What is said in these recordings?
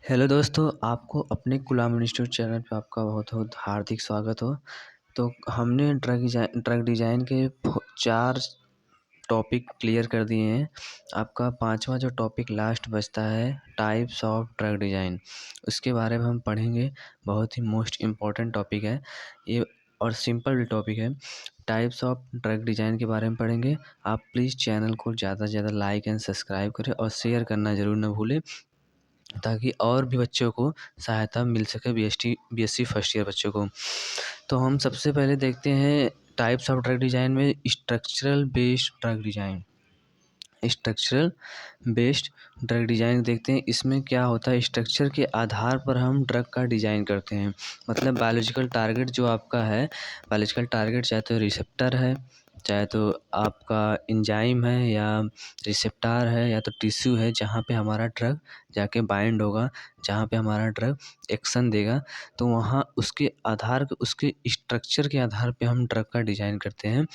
Hello दोस्तों, आपको अपने गुलाम इंस्टीट्यूट चैनल पे आपका बहुत-बहुत हार्दिक स्वागत हो। तो हमने ड्रग डिज़ाइन के 4 टॉपिक क्लियर कर दिए हैं। आपका 5वां जो टॉपिक लास्ट बचता है टाइप्स ऑफ ड्रग डिज़ाइन, उसके बारे में हम पढ़ेंगे। बहुत ही मोस्ट इम्पोर्टेंट टॉपिक है ये और सिंपल भी टॉपिक है। टाइप्स ऑफ ड्रग डिज़ाइन के बारे में पढ़ेंगे। आप प्लीज़ चैनल को ज़्यादा से ज़्यादा लाइक एंड सब्सक्राइब करें और शेयर करना ज़रूर ना भूलें, ताकि और भी बच्चों को सहायता मिल सके, बीएससी फर्स्ट ईयर बच्चों को। तो हम सबसे पहले देखते हैं टाइप्स ऑफ ड्रग डिज़ाइन में structural based drug design. Structural based drug design देखते हैं। इसमें क्या होता है, स्ट्रक्चर के आधार पर हम ड्रग का डिज़ाइन करते हैं। मतलब बायोलॉजिकल टारगेट जो आपका है, बायोलॉजिकल टारगेट चाहे तो रिसेप्टर है, चाहे तो आपका एंजाइम है, या रिसेप्टर है, या तो टिश्यू है, जहाँ पे हमारा ड्रग जाके बाइंड होगा, जहाँ पे हमारा ड्रग एक्शन देगा। तो वहाँ उसके स्ट्रक्चर के आधार पे हम ड्रग का डिज़ाइन करते हैं।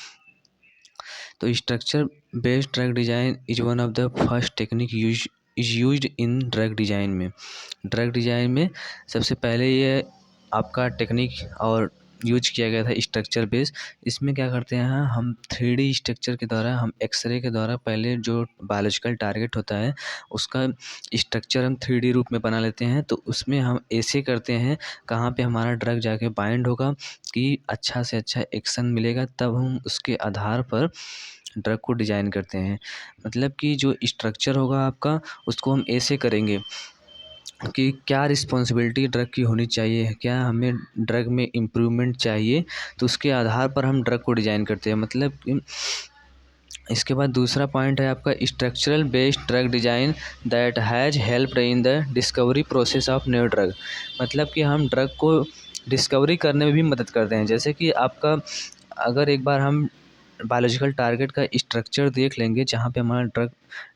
तो structure based drug design is one of the first technique used in drug design में सबसे पहले ये आपका टेक्निक और यूज किया गया था स्ट्रक्चर बेस। इसमें क्या करते हैं, हम 3D स्ट्रक्चर के द्वारा, हम एक्सरे के द्वारा पहले जो बायोलॉजिकल टारगेट होता है उसका स्ट्रक्चर हम 3D रूप में बना लेते हैं। तो उसमें हम ऐसे करते हैं कहाँ पे हमारा ड्रग जाके बाइंड होगा कि अच्छा से अच्छा एक्शन मिलेगा, तब हम उसके आधार पर ड्रग को डिज़ाइन करते हैं। मतलब कि जो स्ट्रक्चर होगा आपका, उसको हम ऐसे करेंगे कि क्या रिस्पॉन्सिबिलिटी ड्रग की होनी चाहिए, क्या हमें ड्रग में इम्प्रूवमेंट चाहिए, तो उसके आधार पर हम ड्रग को डिज़ाइन करते हैं। मतलब कि इसके बाद दूसरा पॉइंट है आपका structural based drug design that has helped in the discovery process of new drug. मतलब कि हम ड्रग को डिस्कवरी करने में भी मदद करते हैं। जैसे कि आपका अगर एक बार हम बायोलॉजिकल टारगेट का स्ट्रक्चर देख लेंगे जहाँ पे हमारा ड्रग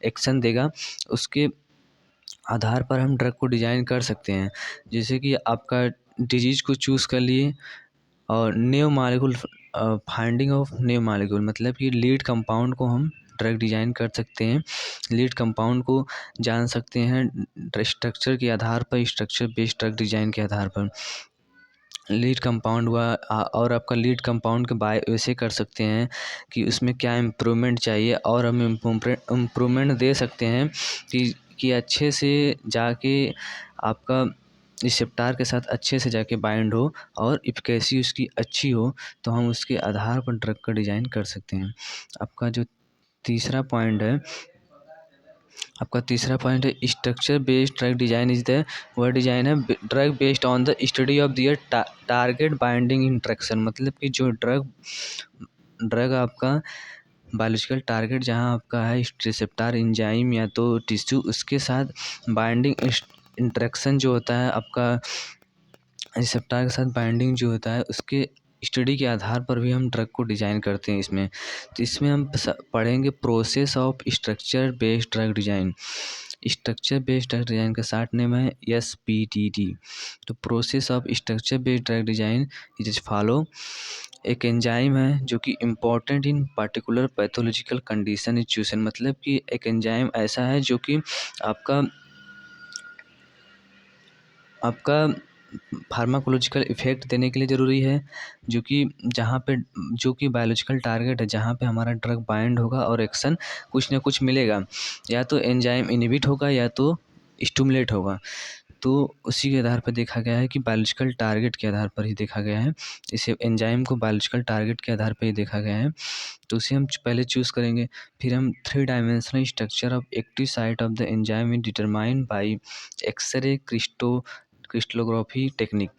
एक्शन देगा, उसके आधार पर हम ड्रग को डिज़ाइन कर सकते हैं। जैसे कि आपका डिजीज़ को चूज़ कर लिए और new molecule finding of new molecule, मतलब कि लीड कंपाउंड को हम ड्रग डिज़ाइन कर सकते हैं। लीड कंपाउंड को जान सकते हैं स्ट्रक्चर के आधार पर, स्ट्रक्चर बेस्ड ड्रग डिज़ाइन के आधार पर। लीड कंपाउंड हुआ और आपका लीड कंपाउंड के बाय वैसे कर सकते हैं कि उसमें क्या इम्प्रूवमेंट चाहिए, और हम इम्प्रूवमेंट दे सकते हैं कि अच्छे से जाके आपका रिसेप्टर के साथ अच्छे से जाके बाइंड हो और एफिकेसी उसकी अच्छी हो, तो हम उसके आधार पर ड्रग का डिज़ाइन कर सकते हैं। आपका जो तीसरा पॉइंट है structure based drug design is the वह डिज़ाइन है drug based on the study of their target binding interaction. मतलब कि जो ड्रग आपका बायोलॉजिकल टारगेट जहाँ आपका है रिसेप्टर, एंजाइम या तो टिश्यू, उसके साथ बाइंडिंग इंट्रैक्शन जो होता है आपका, रिसेप्टर के साथ बाइंडिंग जो होता है, उसके स्टडी के आधार पर भी हम ड्रग को डिज़ाइन करते हैं इसमें। तो इसमें हम पढ़ेंगे process of structure based drug design. Structure based drug design का शॉर्ट नेम है SBDD। तो process of structure based drug design is follow. एक एंजाइम है जो कि important in particular pathological condition is chosen. मतलब कि एक एंजाइम ऐसा है जो कि आपका आपका फार्माकोलॉजिकल इफ़ेक्ट देने के लिए ज़रूरी है, जो कि जो कि बायोलॉजिकल टारगेट है, जहाँ पे हमारा ड्रग बाइंड होगा और एक्शन कुछ ना कुछ मिलेगा, या तो एंजाइम इनहिबिट होगा या तो स्टिमुलेट होगा। तो उसी के आधार पर देखा गया है कि बायोलॉजिकल टारगेट के आधार पर ही देखा गया है, इसे एंजाइम को बायोलॉजिकल टारगेट के आधार पर ही देखा गया है। तो उसे हम पहले चूज़ करेंगे। फिर हम 3 dimensional structure of active site of the enzyme is determined by x ray crystallography technique.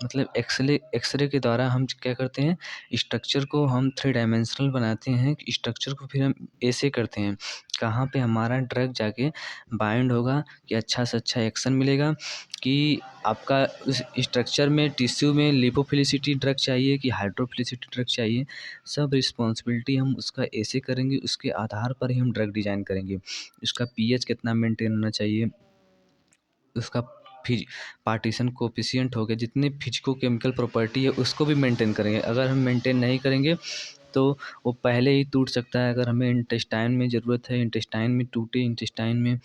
मतलब एक्सरे के द्वारा हम क्या करते हैं, स्ट्रक्चर को हम 3 डायमेंशनल बनाते हैं। स्ट्रक्चर को फिर हम ऐसे करते हैं कहाँ पे हमारा ड्रग जाके बाइंड होगा, कि अच्छा से अच्छा एक्शन मिलेगा, कि आपका उस स्ट्रक्चर में टिश्यू में लिपोफिलिसिटी ड्रग चाहिए कि हाइड्रोफिलिसिटी ड्रग चाहिए, सब रिस्पॉन्सिबिलिटी हम उसका ऐसे करेंगे। उसके आधार पर ही हम ड्रग डिज़ाइन करेंगे। उसका पीएच कितना मेंटेन होना चाहिए, उसका पार्टीशन कोएफिशिएंट हो गया, जितनी फिजिको-केमिकल प्रॉपर्टी है उसको भी मेंटेन करेंगे। अगर हम मेंटेन नहीं करेंगे तो वो पहले ही टूट सकता है। अगर हमें इंटेस्टाइन में ज़रूरत है, इंटेस्टाइन में टूटे, इंटेस्टाइन में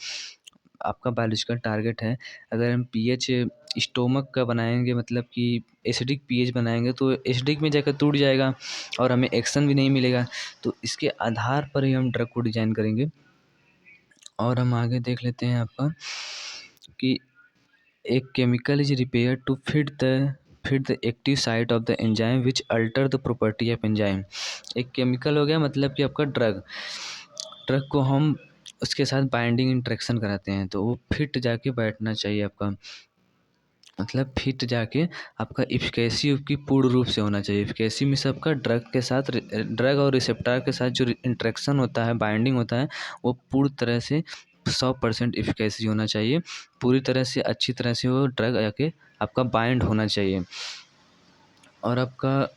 आपका बायोलॉजिकल टारगेट है, अगर हम पीएच स्टोमक का बनाएंगे, मतलब कि एसिडिक पीएच बनाएंगे तो एसिडिक में जाकर टूट जाएगा और हमें एक्शन भी नहीं मिलेगा। तो इसके आधार पर ही हम ड्रग को डिजाइन करेंगे। और हम आगे देख लेते हैं आपका कि एक chemical is repair to fit the active site of the enzyme which alter the property of enzyme. एक केमिकल हो गया मतलब कि आपका ड्रग को हम उसके साथ बाइंडिंग इंटरेक्शन कराते हैं तो वो फिट जाके बैठना चाहिए आपका, मतलब फिट जाके आपका इफिकेसी की पूर्ण रूप से होना चाहिए। इफिकेसी में सबका ड्रग के साथ ड्रग और रिसेप्टर के साथ जो इंटरेक्शन होता है, बाइंडिंग होता है, वो पूरी तरह से 100% इफिकेसी होना चाहिए। पूरी तरह से अच्छी तरह से वो ड्रग आके आपका बाइंड होना चाहिए। और आपका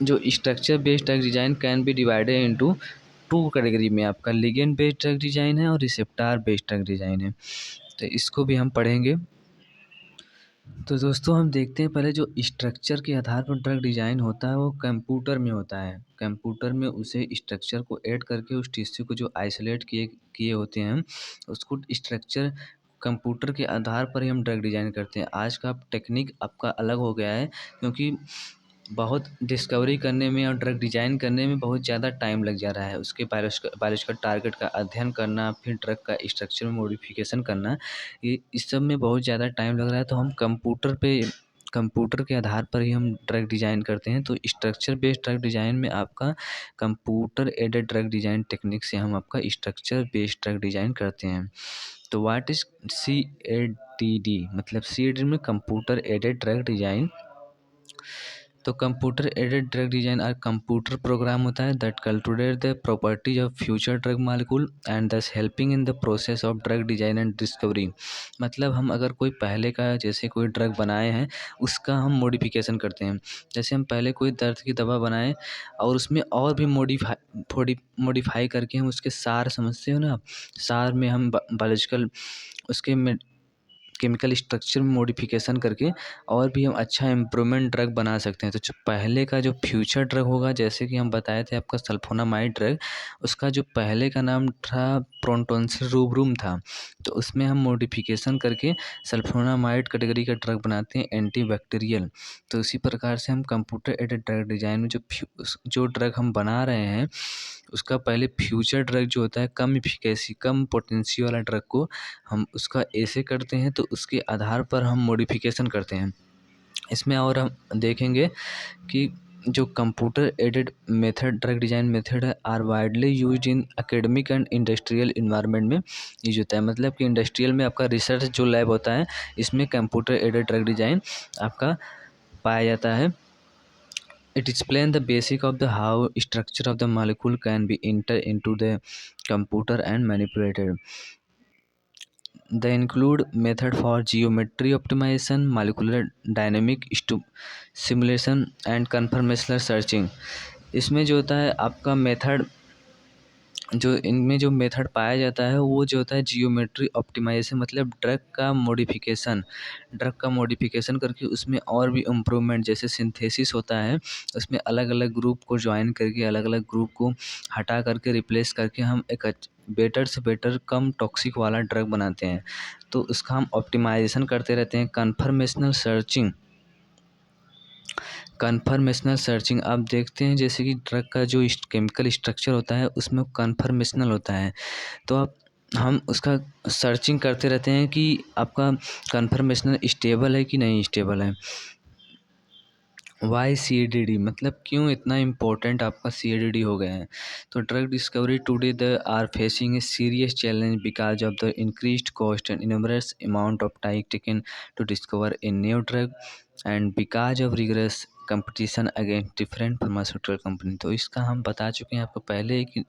जो structure based drug design can be divided into 2 category में, आपका लिगेंड बेस्ड ड्रग डिज़ाइन है और रिसेप्टर बेस्ड ड्रग डिज़ाइन है। तो इसको भी हम पढ़ेंगे। तो दोस्तों हम देखते हैं पहले जो स्ट्रक्चर के आधार पर ड्रग डिज़ाइन होता है वो कंप्यूटर में होता है। कंप्यूटर में उसे स्ट्रक्चर को ऐड करके उस टिश्यू को जो आइसोलेट किए किए होते हैं उसको स्ट्रक्चर कंप्यूटर के आधार पर ही हम ड्रग डिज़ाइन करते हैं। आज का टेक्निक आपका अलग हो गया है क्योंकि बहुत डिस्कवरी करने में और ड्रग डिज़ाइन करने में बहुत ज़्यादा टाइम लग जा रहा है। उसके बायोलॉजिकल टारगेट का अध्ययन करना, फिर ड्रग का स्ट्रक्चर में मॉडिफिकेशन करना, ये इस सब में बहुत ज़्यादा टाइम लग रहा है। तो हम कंप्यूटर के आधार पर ही हम ड्रग डिज़ाइन करते हैं। तो स्ट्रक्चर बेस्ड ड्रग डिज़ाइन में आपका computer aided drug design technique से हम आपका स्ट्रक्चर बेस्ड ड्रग डिज़ाइन करते हैं। तो व्हाट इज़ CADD, मतलब CADD में कंप्यूटर एडेड ड्रग डिज़ाइन। तो कंप्यूटर एडेड ड्रग डिज़ाइन और कंप्यूटर प्रोग्राम होता है that calculate the properties of future drug molecule and thus helping in the process of drug design and discovery. मतलब हम अगर कोई पहले का जैसे कोई ड्रग बनाए हैं उसका हम मॉडिफिकेशन करते हैं। जैसे हम पहले कोई दर्द की दवा बनाएं और उसमें और भी मॉडिफाई करके हम उसके सार समझते हो ना, सार में हम बायोलॉजिकल उसके में केमिकल स्ट्रक्चर में मॉडिफिकेशन करके और भी हम अच्छा इम्प्रूवमेंट ड्रग बना सकते हैं। तो जो पहले का जो फ्यूचर ड्रग होगा, जैसे कि हम बताए थे आपका सल्फोनामाइड ड्रग, उसका जो पहले का नाम था प्रोटोन्सिल रूब्रूम था। तो उसमें हम मॉडिफिकेशन करके सल्फोनामाइड कैटेगरी का ड्रग बनाते हैं, एंटीबैक्टीरियल। तो इसी प्रकार से हम कंप्यूटर एडेड ड्रग डिज़ाइन में जो ड्रग हम बना रहे हैं उसका पहले फ्यूचर ड्रग जो होता है कम इफिकेसी कम पोटेंसी वाला ड्रग को हम उसका ऐसे करते हैं तो उसके आधार पर हम मॉडिफिकेशन करते हैं। इसमें और हम देखेंगे कि जो computer aided method drug design method है are widely used in academic and industrial environment में यूज होता है। मतलब कि इंडस्ट्रियल में आपका रिसर्च जो लैब होता है इसमें कंप्यूटर एडेड ड्रग डिज़ाइन आपका पाया जाता है। It explains the basic of the how structure of the molecule can be entered into the computer and manipulated. They include method for geometry optimization, molecular dynamic simulation and conformational searching. इसमें जो होता है आपका method, जो इनमें जो method पाया जाता है वो जो होता है जियोमेट्री ऑप्टिमाइजेशन, मतलब ड्रग का मॉडिफिकेशन करके उसमें और भी इम्प्रूवमेंट, जैसे सिंथेसिस होता है उसमें अलग अलग ग्रुप को ज्वाइन करके अलग अलग ग्रुप को हटा करके रिप्लेस करके हम एक बेटर से बेटर कम टॉक्सिक वाला ड्रग बनाते हैं। तो उसका हम ऑप्टिमाइजेशन करते रहते हैं। कन्फर्मेशनल सर्चिंग आप देखते हैं जैसे कि ड्रग का जो केमिकल स्ट्रक्चर होता है उसमें कन्फर्मेशनल होता है। तो हम उसका सर्चिंग करते रहते हैं कि आपका कन्फर्मेशनल स्टेबल है कि नहीं स्टेबल है। वाई CADD, मतलब क्यों इतना इम्पोर्टेंट आपका CADD हो गया है। तो drug discovery today the are facing a serious challenge because of the increased cost and enormous amount of time taken to discover a new drug and because of rigorous competition against different pharmaceutical company. तो इसका हम बता चुके हैं आपको पहले ही कि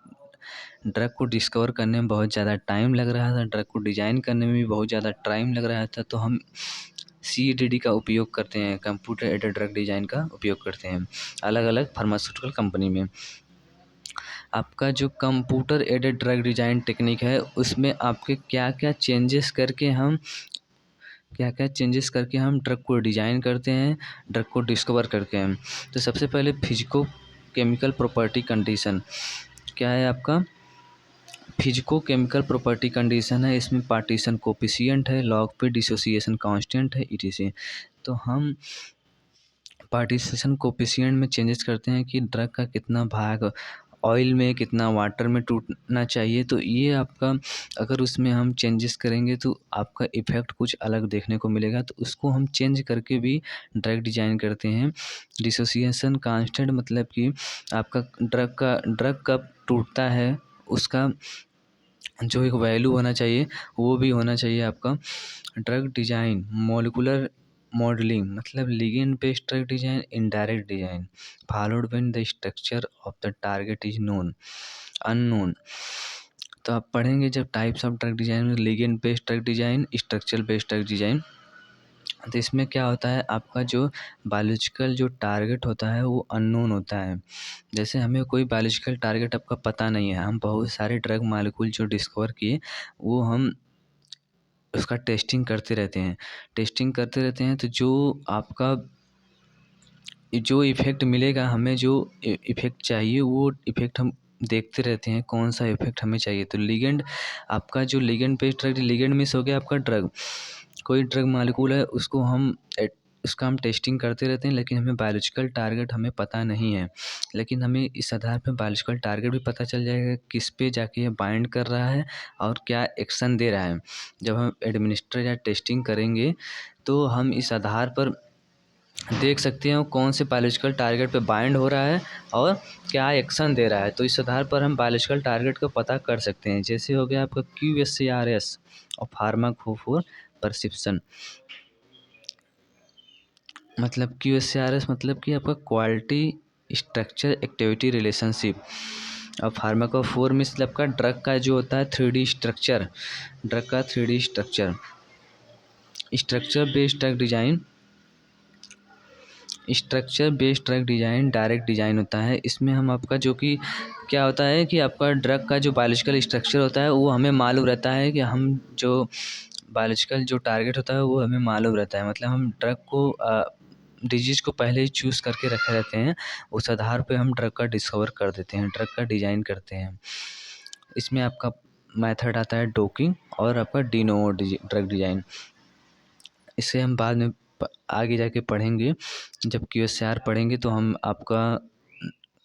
drug को डिस्कवर करने में बहुत ज़्यादा टाइम लग रहा था, ड्रग को डिज़ाइन करने में भी बहुत ज़्यादा टाइम लग रहा था। तो हम CADD का उपयोग करते हैं, कंप्यूटर एडेड ड्रग डिज़ाइन का उपयोग करते हैं अलग अलग फार्मास्यूटिकल कंपनी में। आपका जो computer aided drug design technique है उसमें आपके क्या क्या चेंजेस करके हम ड्रग को डिज़ाइन करते हैं, ड्रग को डिस्कवर करके हैं। तो सबसे पहले फिजिको केमिकल प्रॉपर्टी कंडीशन क्या है आपका फिजिको-केमिकल प्रॉपर्टी कंडीशन है, इसमें पार्टीशन कोएफिशिएंट है, लॉग पे डिसोसिएशन कांस्टेंट है, ईटीसी। तो हम पार्टीशन कोएफिशिएंट में चेंजेस करते हैं कि ड्रग का कितना भाग ऑयल में, कितना वाटर में टूटना चाहिए। तो ये आपका अगर उसमें हम चेंजेस करेंगे तो आपका इफ़ेक्ट कुछ अलग देखने को मिलेगा। तो उसको हम चेंज करके भी ड्रग डिज़ाइन करते हैं। डिसोसिएशन कांस्टेंट मतलब कि आपका ड्रग कब टूटता है उसका जो एक वैल्यू होना चाहिए वो भी होना चाहिए आपका। ड्रग डिज़ाइन मॉलिक्यूलर मॉडलिंग मतलब ligand based drug design, indirect design followed when the structure of the target is known unknown. तो आप पढ़ेंगे जब टाइप्स ऑफ ड्रग डिज़ाइन में ligand based drug design, structure based drug design. तो इसमें क्या होता है आपका जो बायोलॉजिकल जो टारगेट होता है वो अननोन होता है। जैसे हमें कोई बायोलॉजिकल टारगेट आपका पता नहीं है, हम बहुत सारे ड्रग मॉलिक्यूल जो डिस्कवर किए वो हम उसका टेस्टिंग करते रहते हैं। तो जो आपका जो इफ़ेक्ट मिलेगा, हमें जो इफ़ेक्ट चाहिए वो इफ़ेक्ट हम देखते रहते हैं कौन सा इफ़ेक्ट हमें चाहिए। तो लिगेंड आपका जो ligand based drug, ligand miss हो गया आपका ड्रग, कोई ड्रग मॉलिक्यूल है उसका हम टेस्टिंग करते रहते हैं, लेकिन हमें बायोलॉजिकल टारगेट हमें पता नहीं है। लेकिन हमें इस आधार पे बायोलॉजिकल टारगेट भी पता चल जाएगा किस पे जाके ये बाइंड कर रहा है और क्या एक्शन दे रहा है। जब हम एडमिनिस्टर या टेस्टिंग करेंगे तो हम इस आधार पर देख सकते हैं वो कौन से बायोलॉजिकल टारगेट पे बाइंड हो रहा है और क्या एक्शन दे रहा है। तो इस आधार पर हम बायोलॉजिकल टारगेट को पता कर सकते हैं। जैसे हो गया आपका QSARS और फार्माकोफोर परसिप्शन। मतलब QSARS मतलब कि आपका क्वालिटी स्ट्रक्चर एक्टिविटी रिलेशनशिप। और फार्माकोफोर मतलब का ड्रग का जो होता है 3D स्ट्रक्चर, ड्रग का 3D structure. Structure based drug design, structure based drug design direct design होता है। इसमें हम आपका जो कि क्या होता है कि आपका ड्रग का जो बायोलॉजिकल स्ट्रक्चर होता है वो हमें मालूम रहता है कि हम जो बायोलॉजिकल जो टारगेट होता है वो हमें मालूम रहता है। मतलब हम ड्रग को डिजीज़ को पहले ही चूज़ करके रखे रहते हैं, उस आधार पे हम ड्रग का डिस्कवर कर देते हैं, ड्रग का डिज़ाइन करते हैं। इसमें आपका मेथड आता है डोकिंग और आपका डी नोवो ड्रग डिज़ाइन। इसे हम बाद में आगे जाके पढ़ेंगे। जब QSAR पढ़ेंगे तो हम आपका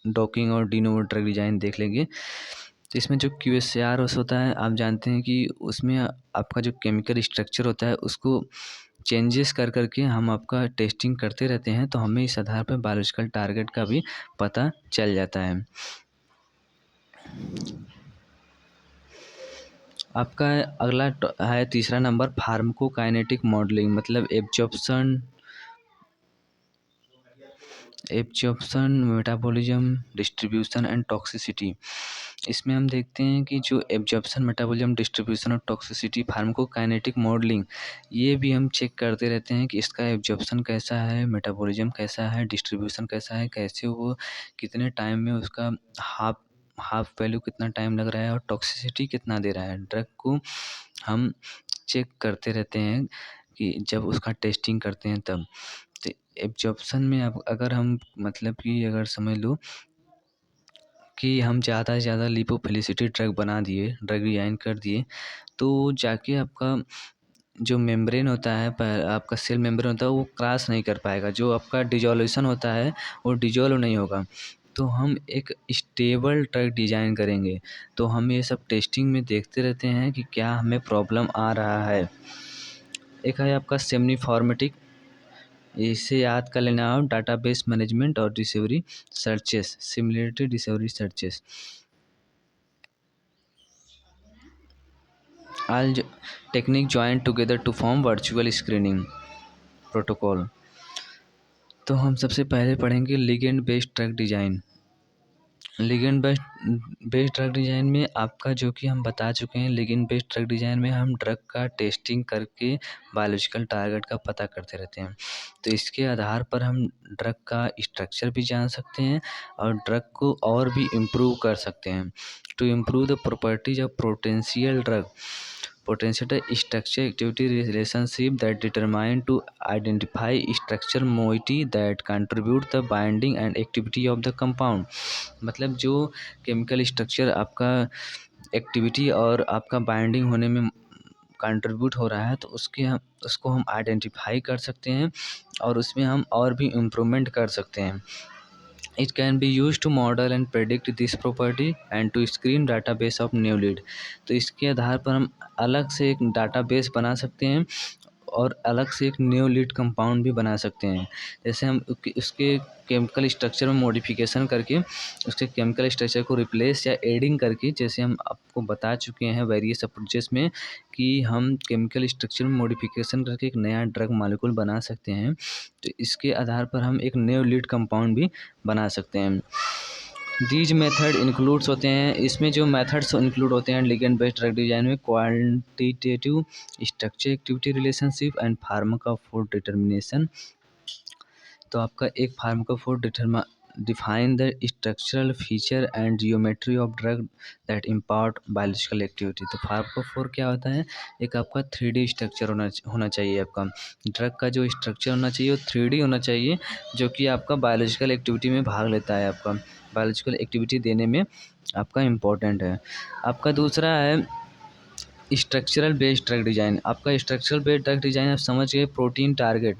डॉकिंग और डी नोवो ड्रग डिज़ाइन देख लेंगे। तो इसमें जो QSAR होता है आप जानते हैं कि उसमें आपका जो केमिकल स्ट्रक्चर होता है उसको चेंजेस कर के हम आपका टेस्टिंग करते रहते हैं। तो हमें इस आधार पर बायोलॉजिकल टारगेट का भी पता चल जाता है। आपका अगला है तीसरा नंबर फार्माकोकाइनेटिक मॉडलिंग मतलब absorption metabolism distribution and toxicity. इसमें हम देखते हैं कि जो एब्जॉर्प्शन मेटाबॉलिज्म डिस्ट्रीब्यूशन और टॉक्सिसिटी फार्माकोकाइनेटिक मॉडलिंग ये भी हम चेक करते रहते हैं कि इसका एब्जॉर्प्शन कैसा है, मेटाबॉलिज्म कैसा है, डिस्ट्रीब्यूशन कैसा है, कैसे वो कितने टाइम में उसका हाफ वैल्यू कितना टाइम लग रहा है और टॉक्सिसिटी कितना दे रहा है। ड्रग को हम चेक करते रहते हैं कि जब उसका टेस्टिंग करते हैं तब। तो एब्जॉर्प्शन में अब अगर हम मतलब कि अगर समझ लो कि हम ज़्यादा से ज़्यादा लिपोफिलिसिटी ड्रग बना दिए, ड्रग डिज़ाइन कर दिए, तो जाके आपका जो मेम्ब्रेन होता है आपका सेल मेम्ब्रेन होता है वो क्रॉस नहीं कर पाएगा। जो आपका डिज़ोल्यूशन होता है वो डिज़ोल्व नहीं होगा। तो हम एक स्टेबल ड्रग डिज़ाइन करेंगे। तो हम ये सब टेस्टिंग में देखते रहते हैं कि क्या हमें प्रॉब्लम आ रहा है। एक है आपका सेमनीफॉर्मेटिक, इसे याद कर लेना आप, डाटाबेस मैनेजमेंट और discovery searches, similarity discovery searches. All technique join together to form virtual screening protocol. तो हम सबसे पहले पढ़ेंगे ligand based drug design. Ligand based drug design में आपका जो कि हम बता चुके हैं, लिगेंड बेस्ड ड्रग डिज़ाइन में हम ड्रग का टेस्टिंग करके बायोलॉजिकल टारगेट का पता करते रहते हैं। तो इसके आधार पर हम ड्रग का स्ट्रक्चर भी जान सकते हैं और ड्रग को और भी इम्प्रूव कर सकते हैं। To improve the properties of potential drug, potential structure activity relationship that determine to identify structure moiety that contribute the binding and activity of the compound। मतलब जो केमिकल स्ट्रक्चर आपका एक्टिविटी और आपका बाइंडिंग होने में कंट्रीब्यूट हो रहा है, तो उसको हम आइडेंटिफाई कर सकते हैं और उसमें हम और भी इम्प्रूवमेंट कर सकते हैं। It can be use to model and predict this property and to screen database of new lead. तो इसके आधार पर हम अलग से एक डाटाबेस बना सकते हैं और अलग से एक न्यू लीड कंपाउंड भी बना सकते हैं। जैसे हम उसके केमिकल स्ट्रक्चर में मॉडिफिकेशन करके उसके केमिकल स्ट्रक्चर को रिप्लेस या एडिंग करके, जैसे हम आपको बता चुके हैं वेरियस अप्रोचेस में कि हम केमिकल स्ट्रक्चर में मॉडिफिकेशन करके एक नया ड्रग मॉलिक्यूल बना सकते हैं। तो इसके आधार पर हम एक न्यू लीड कंपाउंड भी बना सकते हैं। दीज मेथड इंक्लूड्स होते हैं, इसमें जो मेथड्स इंक्लूड होते हैं लिगेंड बेस्ड ड्रग डिजाइन में, quantitative structure activity relationship and pharmacophore determination. तो आपका एक pharmacophore define the structural feature and geometry of drug that impart biological activity. तो फार्माकोफोर क्या होता है, एक आपका 3D स्ट्रक्चर होना चाहिए। आपका ड्रग का जो स्ट्रक्चर होना चाहिए वो 3D होना चाहिए, जो कि आपका बायोलॉजिकल एक्टिविटी में भाग लेता है, आपका बायोलॉजिकल एक्टिविटी देने में आपका इम्पोर्टेंट है। आपका दूसरा है स्ट्रक्चरल बेस्ड ड्रग डिजाइन। आपका स्ट्रक्चरल बेस्ड ड्रग डिजाइन आप समझ गए, प्रोटीन टारगेट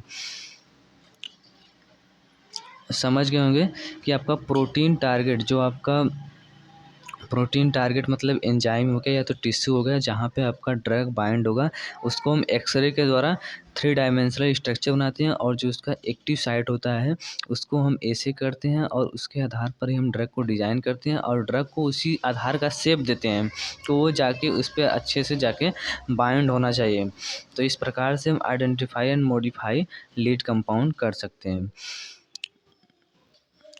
समझ गए होंगे कि आपका प्रोटीन टारगेट, जो आपका प्रोटीन टारगेट मतलब एंजाइम हो गया या तो टिश्यू हो गया जहाँ पे आपका ड्रग बाइंड होगा, उसको हम एक्सरे के द्वारा 3 डायमेंशनल स्ट्रक्चर बनाते हैं और जो उसका एक्टिव साइट होता है उसको हम ऐसे करते हैं और उसके आधार पर ही हम ड्रग को डिज़ाइन करते हैं और ड्रग को उसी आधार का शेप देते हैं, तो वो जाके उस पर अच्छे से जाके बाइंड होना चाहिए। तो इस प्रकार से हम identify and modify lead compound कर सकते हैं।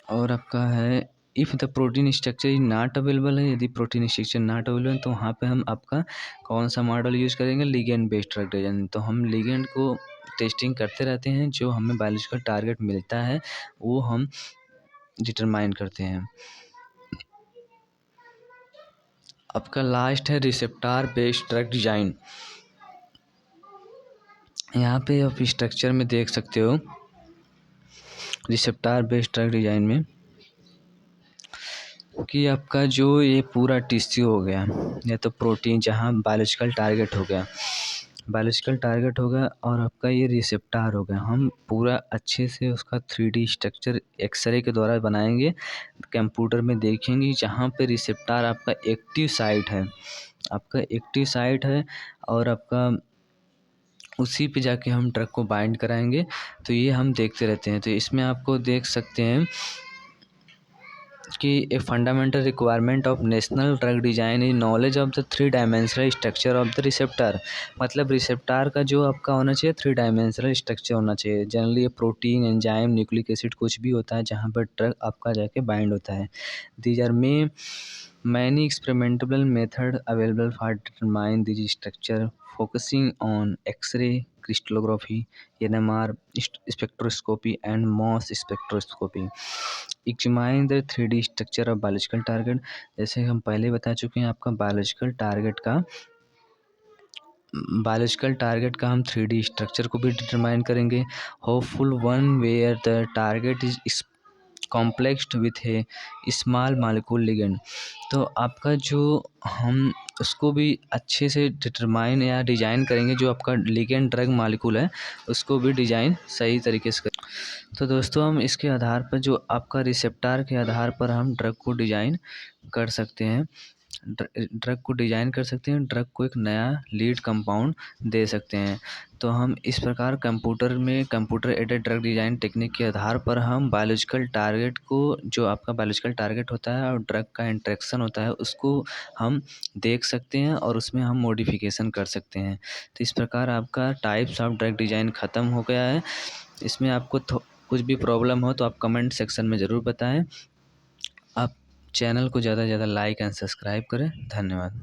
और आपका है if the protein structure is not available है, यदि प्रोटीन स्ट्रक्चर नॉट अवेलेबल है तो वहाँ पे हम आपका कौन सा मॉडल यूज़ करेंगे, लिगेंड बेस्ड ड्रग डिजाइन। तो हम लिगेंड को टेस्टिंग करते रहते हैं, जो हमें बायोलॉजिकल टारगेट मिलता है वो हम डिटरमाइन करते हैं। आपका लास्ट है रिसेप्टार बेस्ड ड्रग डिजाइन। यहाँ पे आप स्ट्रक्चर में देख सकते हो रिसेप्टार बेस्ड ड्रग डिजाइन में कि आपका जो ये पूरा टिश्यू हो गया या तो प्रोटीन जहाँ बायोलॉजिकल टारगेट हो गया, बायोलॉजिकल टारगेट होगा और आपका ये रिसेप्टार हो गया, हम पूरा अच्छे से उसका 3D स्ट्रक्चर एक्सरे के द्वारा बनाएंगे, कंप्यूटर में देखेंगे जहाँ पे रिसेप्टार आपका एक्टिव साइट है, आपका एक्टिव साइट है और आपका उसी पे जाके हम ड्रग को बाइंड कराएंगे। तो ये हम देखते रहते हैं। तो इसमें आपको देख सकते हैं कि a fundamental requirement of national drug design is knowledge of the 3 dimensional structure of the receptor. मतलब रिसेप्टार का जो आपका होना चाहिए 3 डायमेंशनल स्ट्रक्चर होना चाहिए। जनरली ये प्रोटीन, एंजाइम, न्यूक्लिक एसिड कुछ भी होता है जहाँ पर ड्रग आपका जाके बाइंड होता है। These are many experimental method available for determine this structure focusing on x ray, crystallography, NMR spectroscopy and MOS spectroscopy। Examine the 3D structure of biological target. जैसे हम पहले बता चुके हैं, आपका बायोलॉजिकल टारगेट का हम 3D स्ट्रक्चर को भी डिटरमाइन करेंगे। Hopeful one where the target is complexed with a small molecule ligand. तो आपका जो हम उसको भी अच्छे से डिटरमाइन या डिज़ाइन करेंगे, जो आपका लिगेंड ड्रग मॉलिक्यूल है उसको भी डिज़ाइन सही तरीके से तो दोस्तों हम इसके आधार पर जो आपका रिसेप्टार के आधार पर हम ड्रग को डिज़ाइन कर सकते हैं, ड्रग को डिज़ाइन कर सकते हैं, ड्रग को एक नया लीड कंपाउंड दे सकते हैं। तो हम इस प्रकार computer aided drug design technique के आधार पर हम बायोलॉजिकल टारगेट को, जो आपका बायोलॉजिकल टारगेट होता है और ड्रग का इंटरेक्शन होता है, उसको हम देख सकते हैं और उसमें हम मॉडिफिकेशन कर सकते हैं। तो इस प्रकार आपका टाइप्स ऑफ ड्रग डिज़ाइन ख़त्म हो गया है। इसमें आपको कुछ भी प्रॉब्लम हो तो आप कमेंट सेक्शन में ज़रूर बताएं। आप चैनल को ज़्यादा से ज़्यादा लाइक एंड सब्सक्राइब करें। धन्यवाद।